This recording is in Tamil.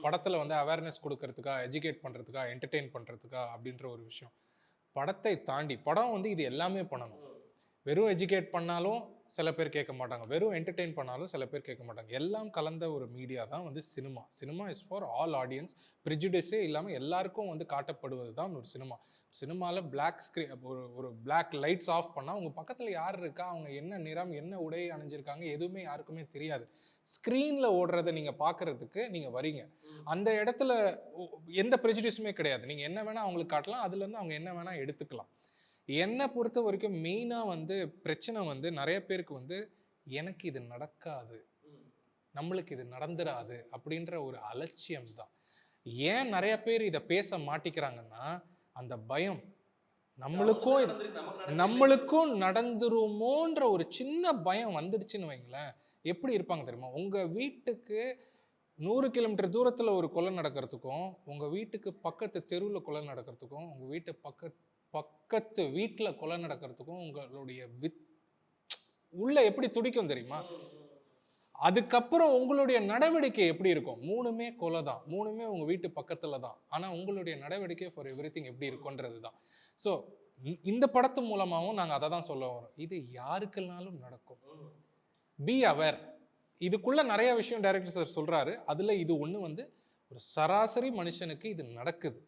படத்தில் வந்து அவேர்னஸ் கொடுக்கறதுக்கா, எஜுகேட் பண்ணுறதுக்கா, என்டர்டெயின் பண்ணுறதுக்கா அப்படின்ற ஒரு விஷயம். படத்தை தாண்டி படம் வந்து இது எல்லாமே பண்ணணும். வெறும் எஜுகேட் பண்ணாலும் சில பேர் கேட்க மாட்டாங்க, வெறும் என்டர்டெயின் பண்ணாலும் சில பேர் கேட்க மாட்டாங்க. எல்லாம் கலந்த ஒரு மீடியா தான் வந்து cinema. Cinema is for all audience. ப்ரிஜுடிஸே இல்லாமல் எல்லாருக்கும் வந்து காட்டப்படுவது தான் ஒரு சினிமா. சினிமாவில் பிளாக் ஸ்க்ரீன் ஒரு ஒரு பிளாக் லைட்ஸ் ஆஃப் பண்ணால் உங்கள் பக்கத்தில் யார் இருக்கா, அவங்க என்ன நிறம், என்ன உடை அணிஞ்சிருக்காங்க, எதுவுமே யாருக்குமே தெரியாது. ஸ்க்ரீனில் ஓடுறதை நீங்கள் பார்க்குறதுக்கு நீங்கள் வரீங்க. அந்த இடத்துல எந்த ப்ரெஜுடிஸுமே கிடையாது. நீங்கள் என்ன வேணால் அவங்களுக்கு காட்டலாம், அதுலேருந்து அவங்க என்ன வேணால் எடுத்துக்கலாம். என்னை பொறுத்த வரைக்கும் மெயினாக வந்து பிரச்சனை வந்து நிறைய பேருக்கு வந்து எனக்கு இது நடக்காது, நம்மளுக்கு இது நடந்துராது அப்படின்ற ஒரு அலட்சியம் தான். ஏன் நிறைய பேர் இதை பேச மாட்டிக்கிறாங்கன்னா, அந்த பயம். நம்மளுக்கும் நடந்துருமோன்ற ஒரு சின்ன பயம் வந்துடுச்சுன்னு வைங்களேன், எப்படி இருப்பாங்க தெரியுமா? உங்க வீட்டுக்கு 100 கிலோமீட்டர் தூரத்தில் ஒரு கொலை நடக்கிறதுக்கும், உங்க வீட்டுக்கு பக்கத்து தெருவில் கொலை நடக்கிறதுக்கும், உங்க வீட்டு பக்கத்து வீட்டில் கொலை நடக்கிறதுக்கும் உங்களுடைய உள்ள எப்படி துடிக்கும் தெரியுமா? அதுக்கப்புறம் உங்களுடைய நடவடிக்கை எப்படி இருக்கும்? 3மே கொலை தான், 3மே உங்க வீட்டு பக்கத்துல தான். ஆனா உங்களுடைய நடவடிக்கை ஃபார் எவ்ரிதிங் எப்படி இருக்கும்ன்றது தான். ஸோ இந்த படத்து மூலமாகவும் நாங்கள் அதை தான் சொல்ல வரோம். இது யாருக்குனாலும் நடக்கும். Be aware. இதுக்குள்ள நிறைய விஷயம் டைரக்டர் சார் சொல்றாரு. அதுல இது ஒண்ணு வந்து ஒரு சராசரி மனுஷனுக்கு இது நடக்குது.